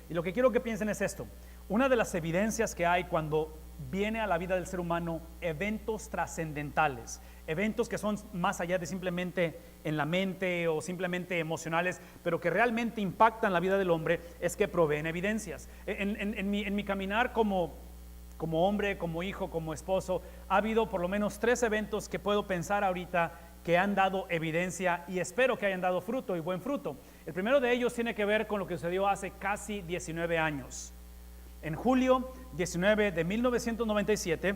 Y lo que quiero que piensen es esto. Una de las evidencias que hay cuando viene a la vida del ser humano eventos trascendentales, eventos que son más allá de simplemente en la mente o simplemente emocionales, pero que realmente impactan la vida del hombre, es que proveen evidencias. En mi caminar como hombre, como hijo, como esposo, ha habido por lo menos 3 eventos que puedo pensar ahorita que han dado evidencia y espero que hayan dado fruto y buen fruto. El primero de ellos tiene que ver con lo que sucedió hace casi 19 años. En julio 19 de 1997,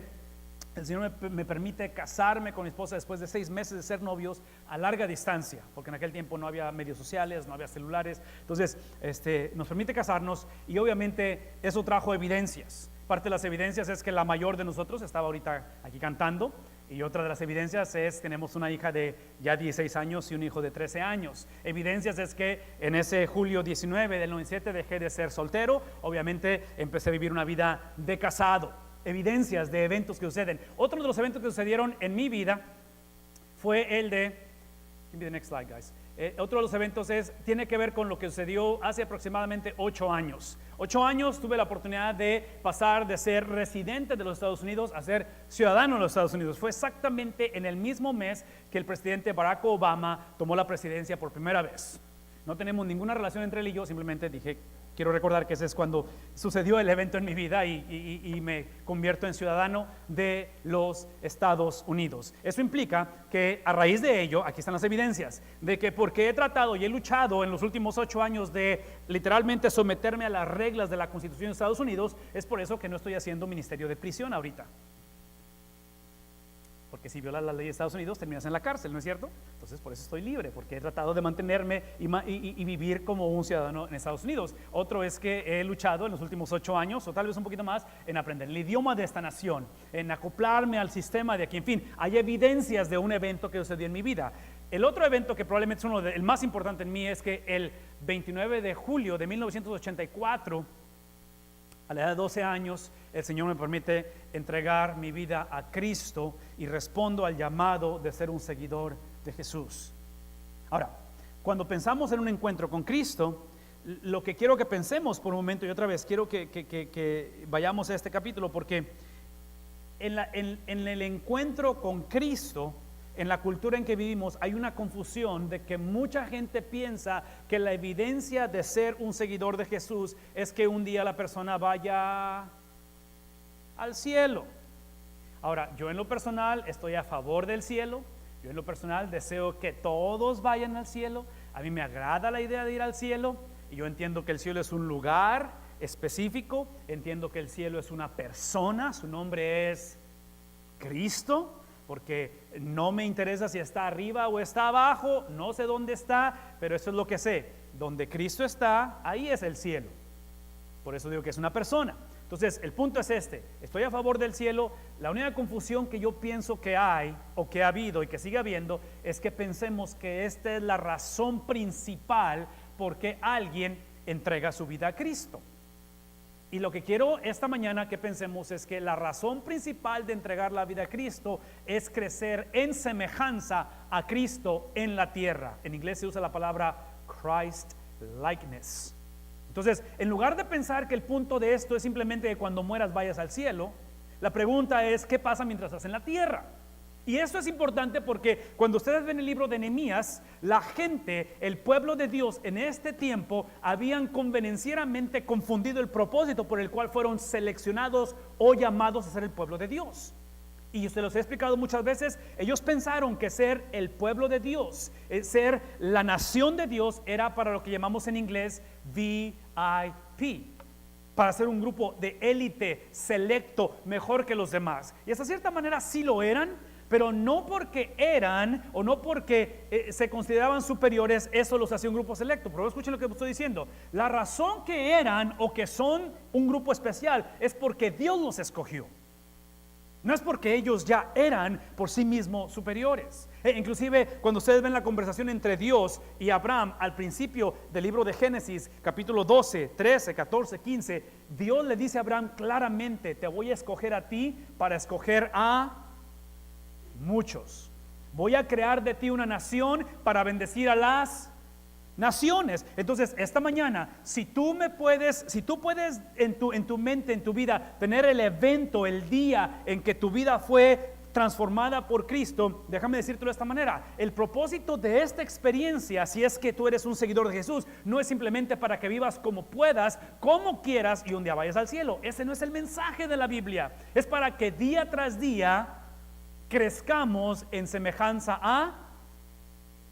el Señor me permite casarme con mi esposa después de 6 meses de ser novios a larga distancia, porque en aquel tiempo no había medios sociales, no había celulares. Entonces nos permite casarnos y obviamente eso trajo evidencias. Parte de las evidencias es que la mayor de nosotros estaba ahorita aquí cantando, y otra de las evidencias es tenemos una hija de ya 16 años y un hijo de 13 años. Evidencias es que en ese julio 19 del 97 dejé de ser soltero, obviamente empecé a vivir una vida de casado. Evidencias de eventos que suceden. Otro de los eventos que sucedieron en mi vida fue el de, give me the next slide, guys. Otro de los eventos tiene que ver con lo que sucedió hace aproximadamente 8 años. 8 años tuve la oportunidad de pasar de ser residente de los Estados Unidos a ser ciudadano de los Estados Unidos. Fue exactamente en el mismo mes que el presidente Barack Obama tomó la presidencia por primera vez. No tenemos ninguna relación entre él y yo, simplemente dije, quiero recordar que ese es cuando sucedió el evento en mi vida y me convierto en ciudadano de los Estados Unidos. Eso implica que a raíz de ello, aquí están las evidencias, de que porque he tratado y he luchado en los últimos 8 años de literalmente someterme a las reglas de la Constitución de Estados Unidos, es por eso que no estoy haciendo ministerio de prisión ahorita. Porque si violas la ley de Estados Unidos terminas en la cárcel, ¿no es cierto? Entonces por eso estoy libre, porque he tratado de mantenerme y vivir como un ciudadano en Estados Unidos. Otro es que he luchado en los últimos 8 años, o tal vez un poquito más, en aprender el idioma de esta nación, en acoplarme al sistema de aquí. En fin, hay evidencias de un evento que sucedió en mi vida. El otro evento que probablemente es el más importante en mí es que el 29 de julio de 1984, a la edad de 12 años, el Señor me permite entregar mi vida a Cristo y respondo al llamado de ser un seguidor de Jesús. Ahora, cuando pensamos en un encuentro con Cristo, lo que quiero que pensemos por un momento y otra vez, quiero que vayamos a este capítulo, porque en el encuentro con Cristo, en la cultura en que vivimos, hay una confusión de que mucha gente piensa que la evidencia de ser un seguidor de Jesús es que un día la persona vaya al cielo. Ahora, yo en lo personal estoy a favor del cielo. Yo en lo personal deseo que todos vayan al cielo. A mí me agrada la idea de ir al cielo, y yo entiendo que el cielo es un lugar específico. Entiendo que el cielo es una persona, su nombre es Cristo, porque no me interesa si está arriba o está abajo, no sé dónde está, pero eso es lo que sé: donde Cristo está, ahí es el cielo. Por eso digo que es una persona. Entonces, el punto es estoy a favor del cielo. La única confusión que yo pienso que hay, o que ha habido y que sigue habiendo, es que pensemos que esta es la razón principal por qué alguien entrega su vida a Cristo. Y lo que quiero esta mañana que pensemos es que la razón principal de entregar la vida a Cristo es crecer en semejanza a Cristo en la tierra. En inglés se usa la palabra Christ likeness. Entonces, en lugar de pensar que el punto de esto es simplemente que cuando mueras vayas al cielo, la pregunta es: ¿qué pasa mientras estás en la tierra? Y esto es importante porque cuando ustedes ven el libro de Nehemías, la gente, el pueblo de Dios en este tiempo, habían convenencieramente confundido el propósito por el cual fueron seleccionados o llamados a ser el pueblo de Dios. Y se los he explicado muchas veces. Ellos pensaron que ser el pueblo de Dios, ser la nación de Dios, era para lo que llamamos en inglés VIP, para ser un grupo de élite, selecto, mejor que los demás. Y hasta cierta manera sí lo eran, pero no porque eran o no porque se consideraban superiores, eso los hacía un grupo selecto. Pero escuchen lo que estoy diciendo: la razón que eran o que son un grupo especial es porque Dios los escogió. No es porque ellos ya eran por sí mismos superiores. Inclusive cuando ustedes ven la conversación entre Dios y Abraham al principio del libro de Génesis, capítulo 12, 13, 14, 15, Dios le dice a Abraham claramente: te voy a escoger a ti para escoger a muchos. Voy a crear de ti una nación para bendecir a las naciones. Entonces, esta mañana, si tú puedes en tu mente, en tu vida, tener el evento, el día en que tu vida fue transformada por Cristo, déjame decírtelo de esta manera: el propósito de esta experiencia, si es que tú eres un seguidor de Jesús, no es simplemente para que vivas como puedas, como quieras y un día vayas al cielo. Ese no es el mensaje de la Biblia. Es para que día tras día crezcamos en semejanza a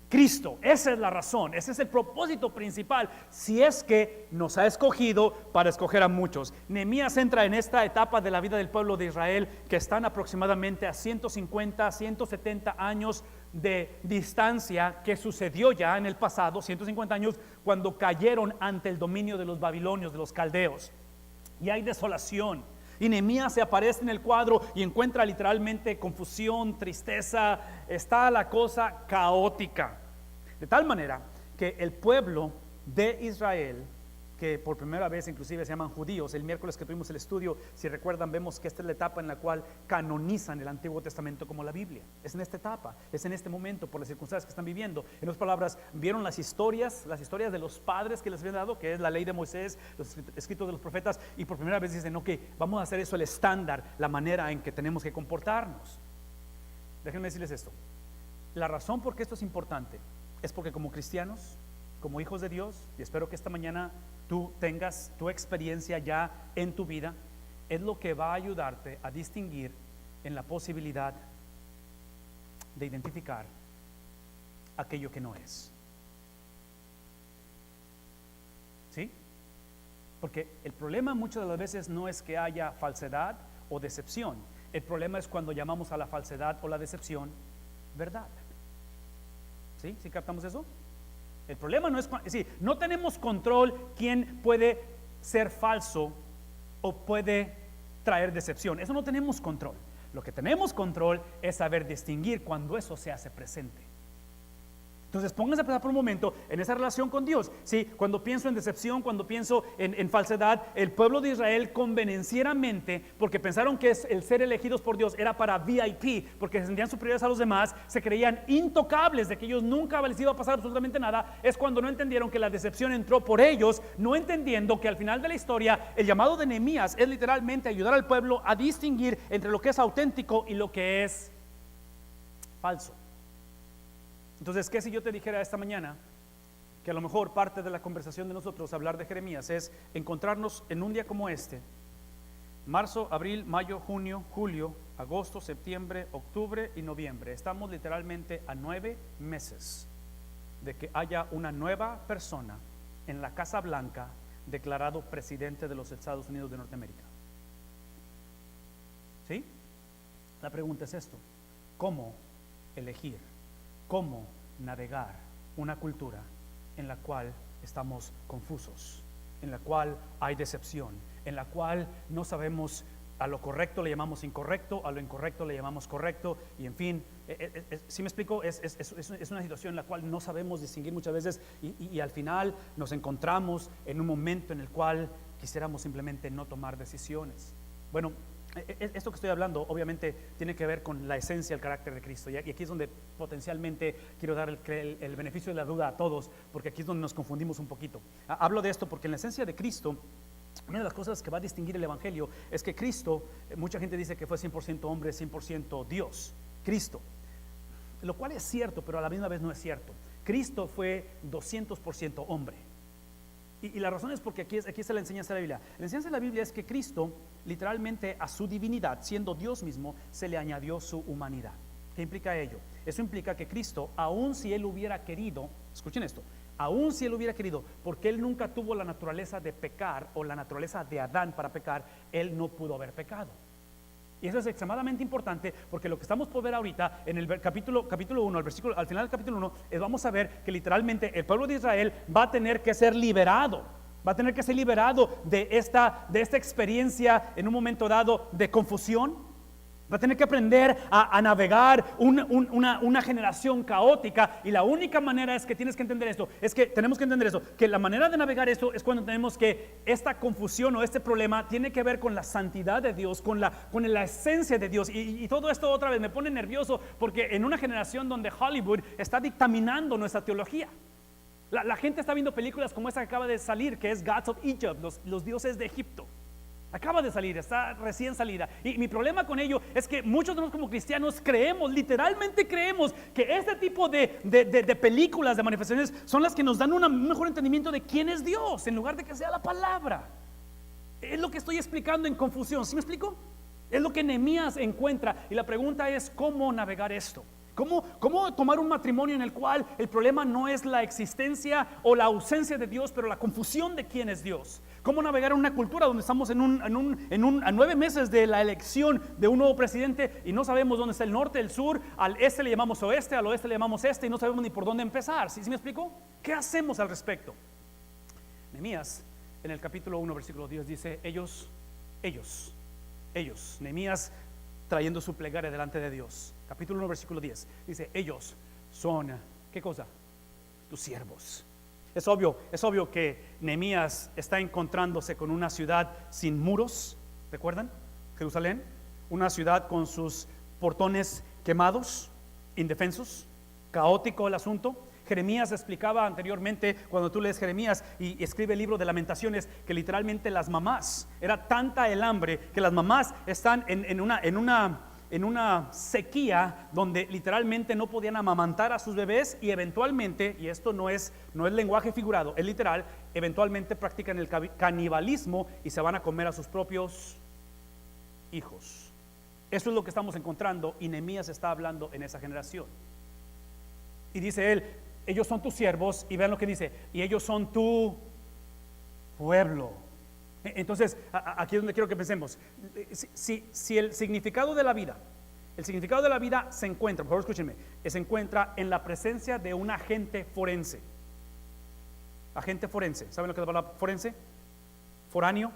Cristo. Esa es la razón, ese es el propósito principal, si es que nos ha escogido para escoger a muchos. Nehemías entra en esta etapa de la vida del pueblo de Israel, que están aproximadamente a 150, 170 años de distancia, que sucedió ya en el pasado, 150 años, cuando cayeron ante el dominio de los babilonios, de los caldeos, y hay desolación. Y Nehemías se aparece en el cuadro y encuentra literalmente confusión, tristeza, está la cosa caótica. De tal manera que el pueblo de Israel, que por primera vez inclusive se llaman judíos, el miércoles que tuvimos el estudio, si recuerdan, vemos que esta es la etapa en la cual canonizan el Antiguo Testamento como la Biblia. Es en esta etapa, es en este momento, por las circunstancias que están viviendo. En otras palabras, vieron las historias de los padres que les habían dado, que es la ley de Moisés, los escritos de los profetas, y por primera vez dicen: ok, vamos a hacer eso el estándar, la manera en que tenemos que comportarnos. Déjenme decirles esto: la razón por qué esto es importante es porque como cristianos, como hijos de Dios, y espero que esta mañana tú tengas tu experiencia ya en tu vida, es lo que va a ayudarte a distinguir en la posibilidad de identificar aquello que no es. ¿Sí? Porque el problema muchas de las veces no es que haya falsedad o decepción. El problema es cuando llamamos a la falsedad o la decepción verdad. ¿Sí? ¿Sí captamos eso? El problema no es, no tenemos control quién puede ser falso o puede traer decepción. Eso no tenemos control. Lo que tenemos control es saber distinguir cuando eso se hace presente. Entonces pónganse a pensar por un momento en esa relación con Dios. ¿Sí? Cuando pienso en decepción, cuando pienso en falsedad, el pueblo de Israel convenencieramente, porque pensaron que el ser elegidos por Dios era para VIP, porque se sentían superiores a los demás, se creían intocables, de que ellos nunca les iba a pasar absolutamente nada. Es cuando no entendieron que la decepción entró por ellos, no entendiendo que al final de la historia el llamado de Nehemías es literalmente ayudar al pueblo a distinguir entre lo que es auténtico y lo que es falso. Entonces, ¿qué si yo te dijera esta mañana que a lo mejor parte de la conversación de nosotros, hablar de Jeremías, es encontrarnos en un día como este, marzo, abril, mayo, junio, julio, agosto, septiembre, octubre y noviembre? Estamos literalmente a 9 meses de que haya una nueva persona en la Casa Blanca declarado presidente de los Estados Unidos de Norteamérica. ¿Sí? La pregunta es esto: ¿cómo elegir? ¿Cómo navegar una cultura en la cual estamos confusos, en la cual hay decepción, en la cual no sabemos, a lo correcto le llamamos incorrecto, a lo incorrecto le llamamos correcto, y en fin, ¿sí me explico? Es una situación en la cual no sabemos distinguir muchas veces, y al final nos encontramos en un momento en el cual quisiéramos simplemente no tomar decisiones. Bueno, esto que estoy hablando obviamente tiene que ver con la esencia, el carácter de Cristo, y aquí es donde potencialmente quiero dar el beneficio de la duda a todos, porque aquí es donde nos confundimos un poquito. Hablo de esto porque en la esencia de Cristo, una de las cosas que va a distinguir el Evangelio es que Cristo, mucha gente dice que fue 100% hombre, 100% Dios, Cristo, lo cual es cierto, pero a la misma vez no es cierto. Cristo fue 200% hombre. Y la razón es porque aquí está la enseñanza de la Biblia. La enseñanza de la Biblia es que Cristo, literalmente a su divinidad, siendo Dios mismo, se le añadió su humanidad. ¿Qué implica ello? Eso implica que Cristo, aun si Él hubiera querido, escuchen esto, aun si Él hubiera querido, porque Él nunca tuvo la naturaleza de pecar o la naturaleza de Adán para pecar, Él no pudo haber pecado. Y eso es extremadamente importante, porque lo que estamos por ver ahorita en el capítulo 1, al final del capítulo 1, vamos a ver que literalmente el pueblo de Israel va a tener que ser liberado. Va a tener que ser liberado de esta experiencia en un momento dado de confusión. Va a tener que aprender a navegar una generación caótica, y la única manera es que tienes que entender esto, tenemos que entender esto, que la manera de navegar esto es cuando tenemos que esta confusión o este problema tiene que ver con la santidad de Dios, con la esencia de Dios, y todo esto otra vez me pone nervioso, porque en una generación donde Hollywood está dictaminando nuestra teología. La gente está viendo películas como esta que acaba de salir, que es Gods of Egypt, los dioses de Egipto. Acaba de salir, está recién salida. Y mi problema con ello es que muchos de nosotros como cristianos creemos, literalmente creemos, que este tipo de películas, de manifestaciones, son las que nos dan un mejor entendimiento de quién es Dios, en lugar de que sea la palabra. Es lo que estoy explicando en confusión, ¿sí me explico? Es lo que Nehemías encuentra. Y la pregunta es, ¿cómo navegar esto? ¿Cómo tomar un matrimonio en el cual el problema no es la existencia o la ausencia de Dios, pero la confusión de quién es Dios? ¿Cómo navegar en una cultura donde estamos a 9 meses de la elección de un nuevo presidente y no sabemos dónde está el norte, el sur, al este le llamamos oeste, al oeste le llamamos este y no sabemos ni por dónde empezar? ¿Sí me explico? ¿Qué hacemos al respecto? Nehemías en el capítulo 1 versículo 10 dice, ellos, Nehemías trayendo su plegaria delante de Dios. Capítulo 1 versículo 10 dice, ellos son, ¿qué cosa? Tus siervos. Es obvio que Nehemías está encontrándose con una ciudad sin muros. ¿Recuerdan? Jerusalén, una ciudad con sus portones quemados, indefensos, caótico el asunto. Jeremías explicaba anteriormente, cuando tú lees Jeremías y escribe el libro de Lamentaciones, que literalmente las mamás, era tanta el hambre que las mamás están en una sequía donde literalmente no podían amamantar a sus bebés y eventualmente, y esto no es lenguaje figurado, es literal, eventualmente practican el canibalismo y se van a comer a sus propios hijos. Eso es lo que estamos encontrando y Nehemías está hablando en esa generación. Y dice él, ellos son tus siervos, y vean lo que dice, y ellos son tu pueblo. Entonces, aquí es donde quiero que pensemos. Si el significado de la vida se encuentra, por favor escúchenme, se encuentra en la presencia de un agente forense. Agente forense, ¿saben lo que es la palabra forense? Foráneo,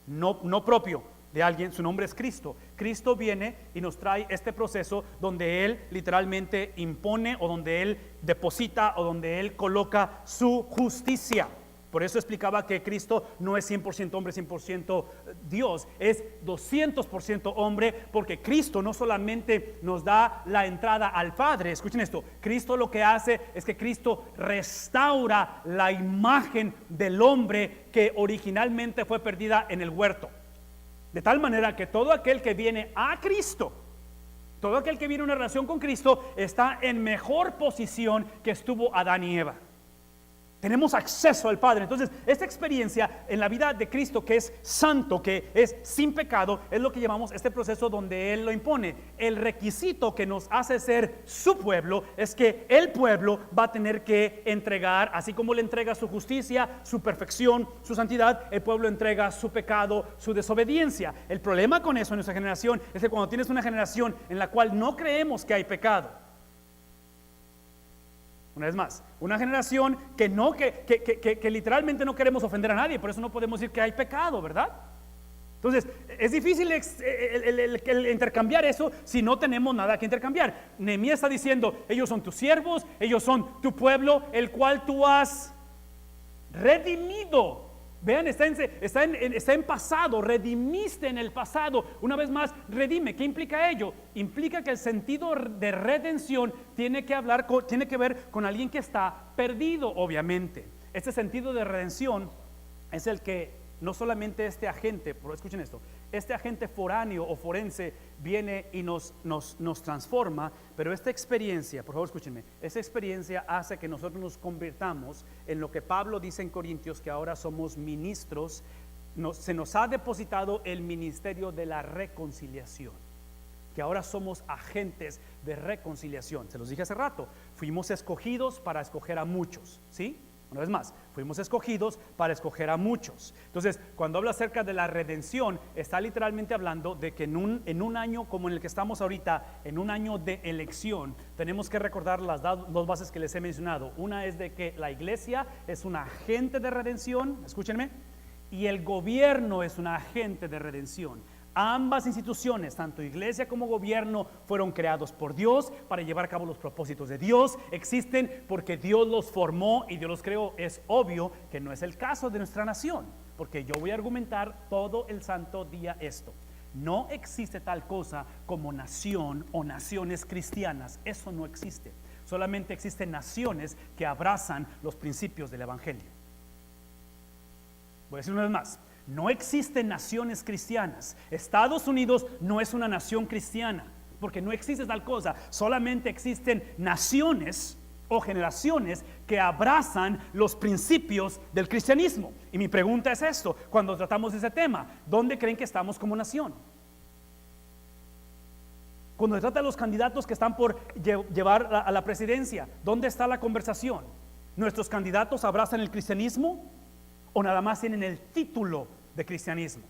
no propio de alguien, su nombre es Cristo. Cristo viene y nos trae este proceso donde Él literalmente impone o donde Él deposita o donde Él coloca su justicia. Por eso explicaba que Cristo no es 100% hombre, 100% Dios, es 200% hombre, porque Cristo no solamente nos da la entrada al Padre, escuchen esto, Cristo lo que hace es que Cristo restaura la imagen del hombre que originalmente fue perdida en el huerto. De tal manera que todo aquel que viene a Cristo, todo aquel que viene a una relación con Cristo, está en mejor posición que estuvo Adán y Eva. Tenemos acceso al Padre. Entonces, esta experiencia en la vida de Cristo, que es santo, que es sin pecado, es lo que llamamos este proceso donde Él lo impone. El requisito que nos hace ser su pueblo es que el pueblo va a tener que entregar, así como le entrega su justicia, su perfección, su santidad, el pueblo entrega su pecado, su desobediencia. El problema con eso en nuestra generación es que cuando tienes una generación en la cual no creemos que hay pecado, una vez más, una generación que literalmente no queremos ofender a nadie, por eso no podemos decir que hay pecado, ¿verdad? Entonces, es difícil el intercambiar eso si no tenemos nada que intercambiar. Nehemías está diciendo, ellos son tus siervos, ellos son tu pueblo, el cual tú has redimido. Vean, está en pasado, redimiste en el pasado. Una vez más, redime. ¿Qué implica ello? Implica que el sentido de redención tiene que ver con alguien que está perdido, obviamente. Este sentido de redención es el que no solamente este agente, pero escuchen esto, este agente foráneo o forense viene y nos transforma, pero esta experiencia, por favor escúchenme, esta experiencia hace que nosotros nos convirtamos en lo que Pablo dice en Corintios, que ahora somos ministros, se nos ha depositado el ministerio de la reconciliación, que ahora somos agentes de reconciliación. Se los dije hace rato, fuimos escogidos para escoger a muchos, ¿sí? Una vez más, fuimos escogidos para escoger a muchos. Entonces, cuando habla acerca de la redención, está literalmente hablando de que en un año como en el que estamos ahorita, en un año de elección, tenemos que recordar las dos bases que les he mencionado. Una es de que la iglesia es un agente de redención, escúchenme, y el gobierno es un agente de redención. Ambas instituciones, tanto iglesia como gobierno, fueron creados por Dios para llevar a cabo los propósitos de Dios. Existen porque Dios los formó y Dios los creó. Es obvio que no es el caso de nuestra nación, porque yo voy a argumentar todo el santo día esto. No existe tal cosa como nación o naciones cristianas. Eso no existe. Solamente existen naciones que abrazan los principios del Evangelio. Voy a decir una vez más. No existen naciones cristianas. Estados Unidos no es una nación cristiana, porque no existe tal cosa. Solamente existen naciones o generaciones que abrazan los principios del cristianismo. Y mi pregunta es esto, cuando tratamos ese tema, ¿dónde creen que estamos como nación? Cuando se trata de los candidatos que están por llevar a la presidencia, ¿dónde está la conversación? ¿Nuestros candidatos abrazan el cristianismo o nada más tienen el título de cristianismo?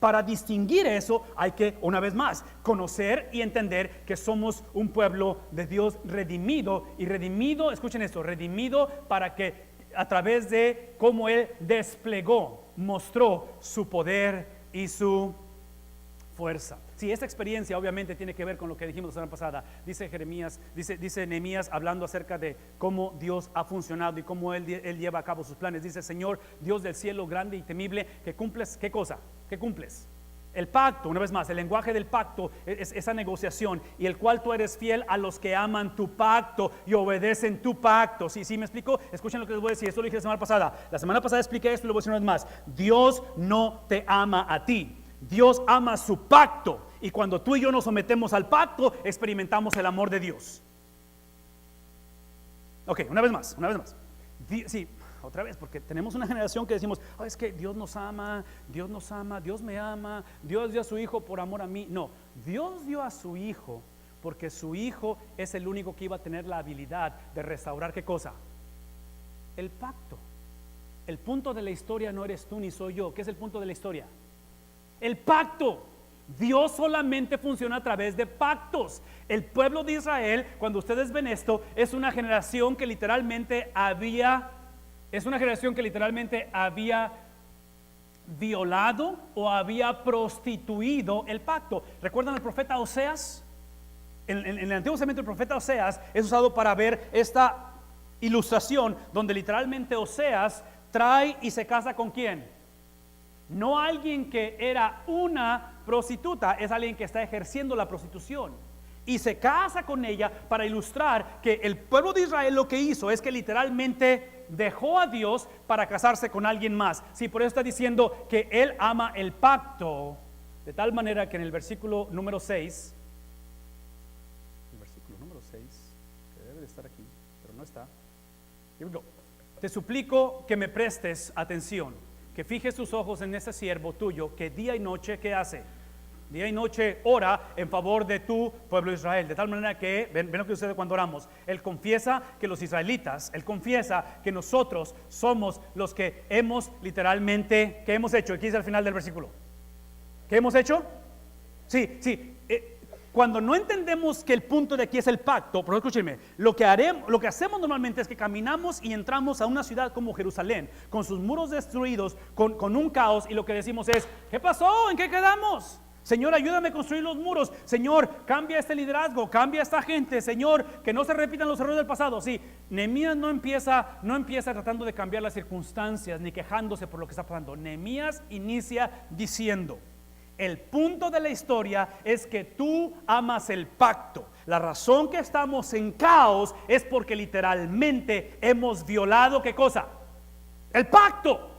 Para distinguir eso hay que, una vez más, conocer y entender que somos un pueblo de Dios redimido. Y redimido, escuchen esto, redimido para que a través de cómo Él desplegó, mostró su poder y su fuerza. Sí, esta experiencia obviamente tiene que ver con lo que dijimos la semana pasada. Dice Jeremías, dice Nehemías, hablando acerca de cómo Dios ha funcionado y cómo Él lleva a cabo sus planes. Dice: Señor, Dios del cielo, grande y temible, que cumples, ¿qué cosa? ¿Qué cumples? El pacto, una vez más, el lenguaje del pacto es esa negociación, y el cual tú eres fiel a los que aman tu pacto y obedecen tu pacto. ¿Sí me explico? Escuchen lo que les voy a decir. Esto lo dije la semana pasada. La semana pasada expliqué esto y lo voy a decir una vez más. Dios no te ama a ti. Dios ama su pacto, y cuando tú y yo nos sometemos al pacto, experimentamos el amor de Dios. Ok, una vez más. Sí, otra vez, porque tenemos una generación que decimos: oh, es que Dios nos ama, Dios me ama, Dios dio a su Hijo por amor a mí. No, Dios dio a su Hijo porque su Hijo es el único que iba a tener la habilidad de restaurar, ¿qué cosa? El pacto. El punto de la historia no eres tú ni soy yo. ¿Qué es el punto de la historia? El pacto. Dios solamente funciona a través de pactos. El pueblo de Israel, cuando ustedes ven esto, es una generación que literalmente había violado o había prostituido el pacto. ¿Recuerdan al profeta Oseas? En el Antiguo Testamento, el profeta Oseas es usado para ver esta ilustración donde literalmente Oseas trae y se casa ¿con quién? No alguien que era una prostituta, es alguien que está ejerciendo la prostitución y se casa con ella para ilustrar que el pueblo de Israel lo que hizo es que literalmente dejó a Dios para casarse con alguien más. Sí, por eso está diciendo que Él ama el pacto, de tal manera que en el versículo número 6, que debe de estar aquí, pero no está. Here we go. Te suplico que me prestes atención, que fijes tus ojos en ese siervo tuyo, que día y noche, ¿qué hace? Día y noche ora en favor de tu pueblo Israel, de tal manera que, ven lo que sucede cuando oramos. Él confiesa que los israelitas, Él confiesa que nosotros somos los que hemos literalmente, ¿qué hemos hecho? Aquí es al final del versículo. ¿Qué hemos hecho? Sí. Cuando no entendemos que el punto de aquí es el pacto, pero escúchenme, lo que hacemos normalmente es que caminamos y entramos a una ciudad como Jerusalén, con sus muros destruidos, con un caos, y lo que decimos es: ¿qué pasó? ¿En qué quedamos? Señor, ayúdame a construir los muros. Señor, cambia este liderazgo, cambia a esta gente. Señor, que no se repitan los errores del pasado. Sí, Nehemías no empieza tratando de cambiar las circunstancias ni quejándose por lo que está pasando. Nehemías inicia diciendo: el punto de la historia es que tú amas el pacto. La razón que estamos en caos es porque literalmente hemos violado, ¿qué cosa? El pacto.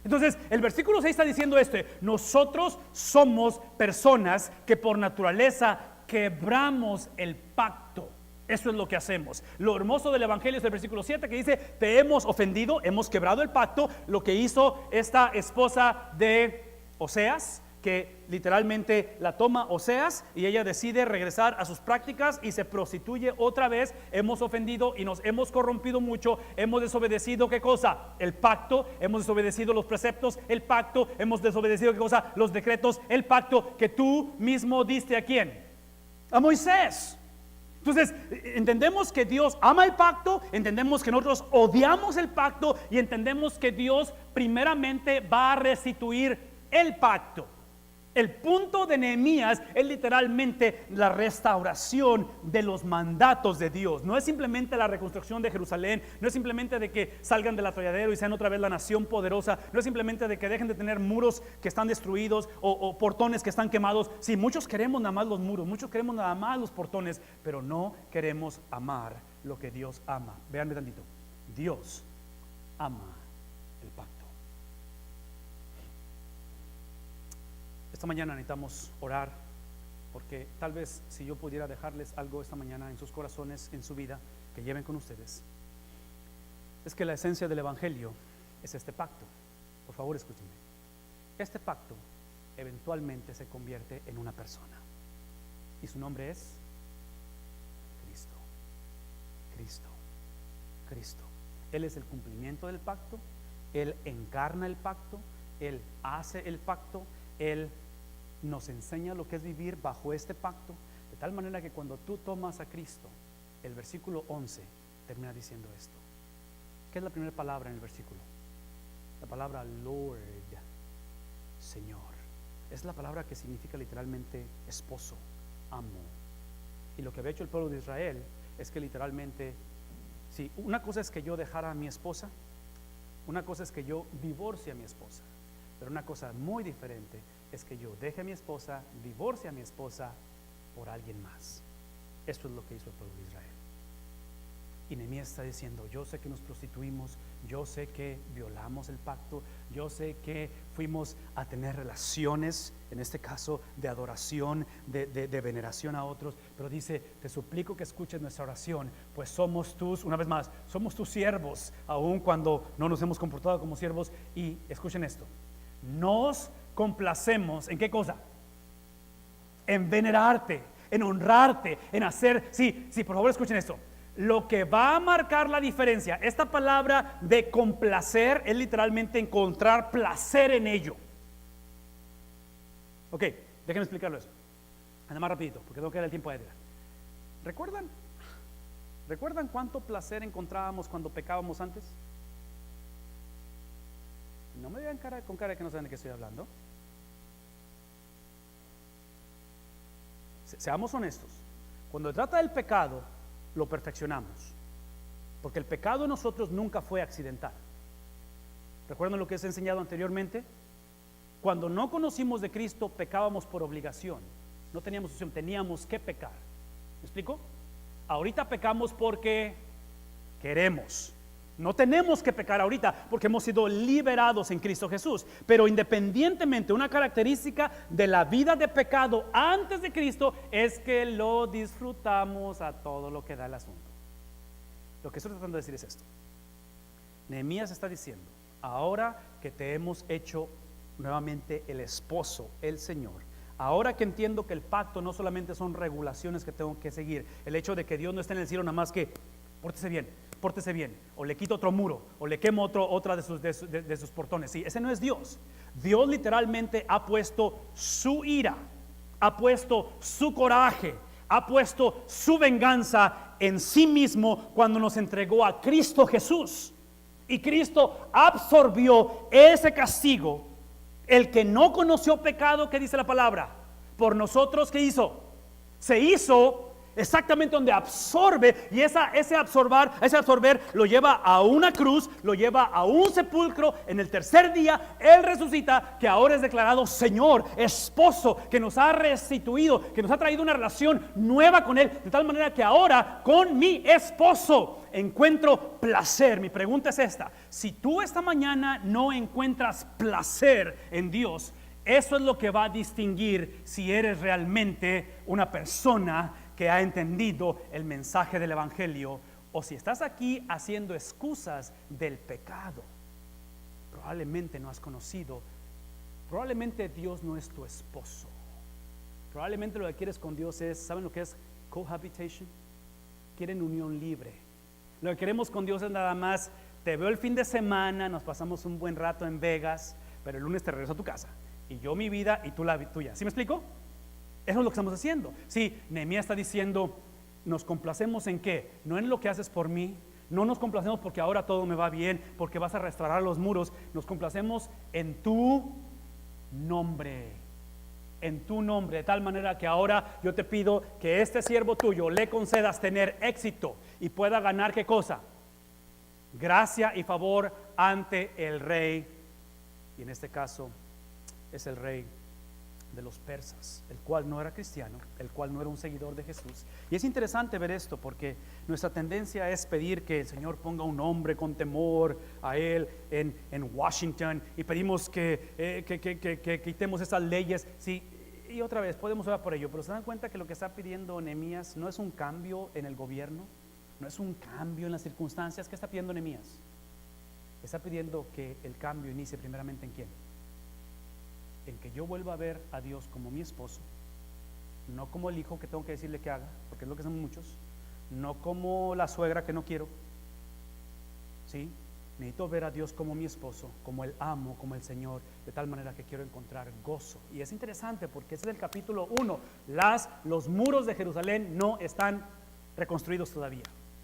Entonces el versículo 6 está diciendo nosotros somos personas que por naturaleza quebramos el pacto. Eso es lo que hacemos. Lo hermoso del evangelio es el versículo 7, que dice: te hemos ofendido, hemos quebrado el pacto. Lo que hizo esta esposa de Oseas, que literalmente la toma Oseas y ella decide regresar a sus prácticas y se prostituye otra vez. Hemos ofendido y nos hemos corrompido mucho. Hemos desobedecido, ¿qué cosa? El pacto. Hemos desobedecido los preceptos, el pacto. Hemos desobedecido, ¿qué cosa? Los decretos, el pacto que tú mismo diste. ¿A quién? A Moisés. Entonces entendemos que Dios ama el pacto, entendemos que nosotros odiamos el pacto y entendemos que Dios primeramente va a restituir el pacto. El punto de Nehemías es literalmente la restauración de los mandatos de Dios. No es simplemente la reconstrucción de Jerusalén, no es simplemente de que salgan del atolladero y sean otra vez la nación poderosa, no es simplemente de que dejen de tener muros que están destruidos o portones que están quemados. Sí, muchos queremos nada más los muros, muchos queremos nada más los portones, pero no queremos amar lo que Dios ama. Véanme tantito. Dios ama el pacto. Esta mañana necesitamos orar, porque tal vez si yo pudiera dejarles algo esta mañana en sus corazones, en su vida, que lleven con ustedes, es que la esencia del Evangelio es este pacto. Por favor, escúchenme. Este pacto eventualmente se convierte en una persona, y su nombre es Cristo. Cristo. Cristo. Él es el cumplimiento del pacto. Él encarna el pacto. Él hace el pacto. Él nos enseña lo que es vivir bajo este pacto, de tal manera que cuando tú tomas a Cristo, el versículo 11 termina diciendo esto. ¿Qué es la primera palabra en el versículo? La palabra Lord, Señor. Es la palabra que significa literalmente esposo, amo. Y lo que había hecho el pueblo de Israel es que literalmente, sí, una cosa es que yo dejara a mi esposa, una cosa es que yo divorcie a mi esposa, pero una cosa muy diferente es que yo deje a mi esposa, divorcie a mi esposa por alguien más. Esto es lo que hizo el pueblo de Israel. Y Nehemías está diciendo: yo sé que nos prostituimos, yo sé que violamos el pacto, yo sé que fuimos a tener relaciones, en este caso de adoración, de veneración a otros, pero dice: te suplico que escuches nuestra oración, pues somos tus, una vez más, somos tus siervos, aun cuando no nos hemos comportado como siervos. Y escuchen esto: nos complacemos ¿en qué cosa? En venerarte, en honrarte, en hacer, sí, por favor escuchen esto. Lo que va a marcar la diferencia, esta palabra de complacer es literalmente encontrar placer en ello. Ok, déjenme explicarlo eso. Anda más rapidito, porque tengo que dar el tiempo a Edgar. ¿Recuerdan cuánto placer encontrábamos cuando pecábamos antes? No me vean con cara de que no saben de qué estoy hablando. Seamos honestos. Cuando se trata del pecado, lo perfeccionamos, porque el pecado en nosotros nunca fue accidental. ¿Recuerdan lo que les he enseñado anteriormente? Cuando no conocimos de Cristo, pecábamos por obligación. No teníamos opción, teníamos que pecar. ¿Me explico? Ahorita pecamos porque queremos. No tenemos que pecar ahorita porque hemos sido liberados en Cristo Jesús. Pero independientemente, una característica de la vida de pecado antes de Cristo es que lo disfrutamos a todo lo que da el asunto. Lo que estoy tratando de decir es esto. Nehemías está diciendo: ahora que te hemos hecho nuevamente el esposo, el Señor, ahora que entiendo que el pacto no solamente son regulaciones que tengo que seguir, el hecho de que Dios no está en el cielo nada más que pórtese bien, o le quito otro muro, o le quemo otra de sus portones. Sí, ese no es Dios. Dios literalmente ha puesto su ira, ha puesto su coraje, ha puesto su venganza en sí mismo cuando nos entregó a Cristo Jesús. Y Cristo absorbió ese castigo. El que no conoció pecado, ¿qué dice la palabra? Por nosotros, ¿qué hizo? Se hizo exactamente donde absorbe, y ese absorber lo lleva a una cruz, lo lleva a un sepulcro. En el tercer día Él resucita, que ahora es declarado Señor, esposo, que nos ha restituido, que nos ha traído una relación nueva con Él, de tal manera que ahora con mi esposo encuentro placer. Mi pregunta es esta: si tú esta mañana no encuentras placer en Dios, eso es lo que va a distinguir si eres realmente una persona que ha entendido el mensaje del Evangelio, o si estás aquí haciendo excusas del pecado. Probablemente no has conocido, probablemente Dios no es tu esposo. Probablemente lo que quieres con Dios es, ¿saben lo que es cohabitation? Quieren unión libre. Lo que queremos con Dios es nada más: te veo el fin de semana, nos pasamos un buen rato en Vegas, pero el lunes te regreso a tu casa, y yo mi vida y tú la tuya. ¿Sí me explico? Eso es lo que estamos haciendo. Sí, Nehemías está diciendo: nos complacemos en qué, no en lo que haces por mí, no nos complacemos porque ahora todo me va bien, porque vas a restaurar los muros. Nos complacemos en tu nombre, de tal manera que ahora yo te pido que este siervo tuyo le concedas tener éxito y pueda ganar ¿qué cosa? Gracia y favor ante el rey, y en este caso es el rey de los persas, el cual no era cristiano, el cual no era un seguidor de Jesús. Y es interesante ver esto porque nuestra tendencia es pedir que el Señor ponga un hombre con temor a Él en Washington, y pedimos que quitemos esas leyes. Sí, y otra vez podemos orar por ello, pero se dan cuenta que lo que está pidiendo Nehemías no es un cambio en el gobierno, no es un cambio en las circunstancias. ¿Qué está pidiendo Nehemías? Está pidiendo que el cambio inicie primeramente en ¿quién? En que yo vuelva a ver a Dios como mi esposo, no como el hijo que tengo que decirle que haga, porque es lo que son muchos, no como la suegra que no quiero, ¿sí? Necesito ver a Dios como mi esposo, como el amo, como el Señor, de tal manera que quiero encontrar gozo. Y es interesante porque ese es el capítulo 1, los muros de Jerusalén no están reconstruidos todavía,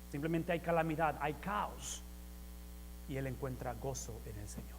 simplemente hay calamidad, hay caos, y él encuentra gozo en el Señor.